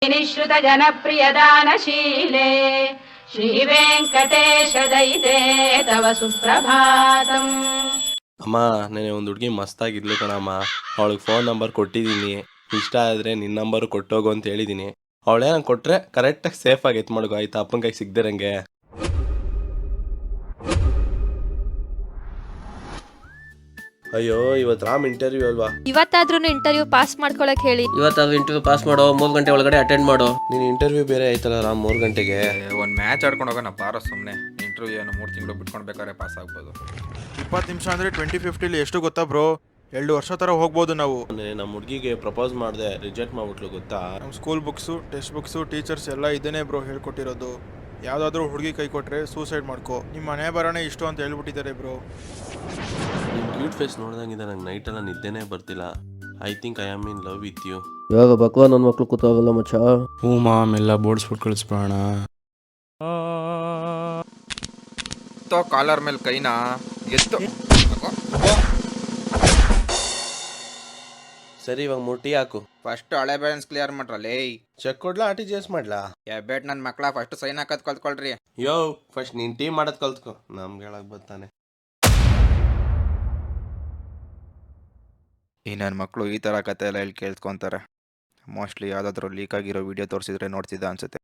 ನಿಶ್ರುತ ಜನಪ್ರಿಯ ದಾನಶೀಲೆ ಶ್ರೀ ವೆಂಕಟೇಶ ದಯಿತೆ ತವ ಸುಪ್ರಭಾತಂ. ಅಮ್ಮ ನೆನೆ ಒಂದು ಹುಡುಗಿ ಮಸ್ತಾಗಿದ್ಲು ಕಣಮ್ಮ. ಅವಳಿಗೆ ಫೋನ್ ನಂಬರ್ ಕೊಟ್ಟಿದ್ದೀನಿ. ಇಷ್ಟ ಆದರೆ ನಿನ್ನ ನಂಬರು ಕೊಟ್ಟೋಗು ಅಂತ ಹೇಳಿದ್ದೀನಿ. ಅವಳೇ ನಂಗೆ ಕೊಟ್ಟರೆ ಕರೆಕ್ಟಾಗಿ ಸೇಫಾಗಿ ಎತ್ ಮಾಡ್ಕೊ ಆಯ್ತಾ, ಅಪ್ಪನ ಕೈಗೆ ಸಿಗ್ದಿರಂಗೆ. ಅಯ್ಯೋ ಇವತ್ತು ರಾಮ್ ಇಂಟರ್ವ್ಯೂ ಅಲ್ವಾ? ಇವತ್ತಾದ್ರೂ ಇಂಟರ್ವ್ಯೂ ಪಾಸ್ ಮಾಡ್ಕೊಳಕ್ ಹೇಳಿ. ಇವತ್ತಾದ್ರೂ ಇಂಟರ್ವ್ಯೂ ಪಾಸ್ ಮಾಡೋ, 3 ಗಂಟೆ ಒಳಗಡೆ ಅಟೆಂಡ್ ಮಾಡೋ. ನೀನು ಇಂಟರ್ವ್ಯೂ ಬೇರೆ ಆಯ್ತಲ್ಲ ರಾಮ್, 3 ಗಂಟೆಗೆ. ಒಂದು ಮ್ಯಾಚ್ ಆಡ್ಕೊಂಡು ಹೋಗೋಣ ಬಾರೋ ಸುಮ್ಮನೆ. ಇಂಟರ್ವ್ಯೂ ಏನು 3 ತಿಂಗಳು ಬಿಟ್ಕೊಂಡು ಬೇಕಾದ್ರೆ ಪಾಸ್ ಆಗ್ಬೋದು. 20 ನಿಮಿಷ ಅಂದರೆ 2050 ಎಷ್ಟು ಗೊತ್ತಾ ಬ್ರೋ? 2 ವರ್ಷ ಥರ ಹೋಗ್ಬೋದು ನಾವು. ನಮ್ಮ ಹುಡುಗಿಗೆ ಪ್ರಪೋಸ್ ಮಾಡಿದೆ, ರಿಜೆಕ್ಟ್ ಮಾಡ್ಬಿಟ್ಲು ಗೊತ್ತಾ? ನಮ್ಮ school books, text books, teachers ಎಲ್ಲ ಇದನ್ನೇ ಬ್ರೋ ಹೇಳ್ಕೊಟ್ಟಿರೋದು. ಯಾವುದಾದ್ರೂ ಹುಡುಗಿ ಕೈ ಕೊಟ್ಟರೆ ಸೂಸೈಡ್ ಮಾಡ್ಕೋ, ನಿಮ್ಮ ಮನೆ ಬರೋಣೆ ಇಷ್ಟು ಅಂತ ಹೇಳ್ಬಿಟ್ಟಿದ್ದಾರೆ ಬ್ರೋ. ನಿಮ್ಮ ಕ್ಯೂಟ್ ಫೇಸ್ ನೋಡ್ದಂಗಿದೆ, ನಂಗೆ ನೈಟೆಲ್ಲ ನಿದ್ದೆನೇ ಬರ್ತಿಲ್ಲ. I think I am in love with you. ಇವಾಗ ಬಕ್ವಾ ನನ್ನ ಮಕ್ಳು ಕೂತಾಗಲ್ಲ ಮಚ್ಚ. ಹ್ಞೂ ಮಾಮ್, ಎಲ್ಲ ಬೋರ್ಡ್ಸ್ಬಿಟ್ಟು ಕಳಿಸ್ಬಿಡೋಣ. ಕಾಲರ್ ಮೇಲೆ ಕೈನಾ ಎತ್ತು. ಸರಿ ಇವಾಗ ಮುಟ್ಟಿ ಹಾಕು. ಫಸ್ಟ್ ಹಳೆ ಬ್ಯಾಲೆನ್ಸ್ ಕ್ಲಿಯರ್ ಮಾಡ್ರಲ್ಲೇ. ಚೆಕ್ ಕೊಡ್ಲಾ RTGS ಮಾಡ್ಲಾ? ಬೇಟ್ ನನ್ನ ಮಕ್ಕಳ ಫಸ್ಟ್ ಸೈನ್ ಹಾಕೋದು ಕಲ್ತ್ಕೊಳ್ರಿ. ಯೋ ಫಸ್ಟ್ ನೀನ್ ಟೀಮ್ ಮಾಡೋದು ಕಲ್ತ್ಕೊ, ನಮ್ಗೆ ಹೇಳಕ್ ಬರ್ತಾನೆ. ಈ ನನ್ನ ಮಕ್ಕಳು ಈ ಥರ ಕತೆ ಎಲ್ಲ ಹೇಳಿ ಕೇಳ್ತ್ಕೊಂತಾರೆ. ಮೋಸ್ಟ್ಲಿ ಯಾವುದಾದ್ರೂ ಲೀಕ್ ಆಗಿರೋ ವಿಡಿಯೋ ತೋರಿಸಿದ್ರೆ ನೋಡ್ತಿದ್ದ ಅನ್ಸುತ್ತೆ.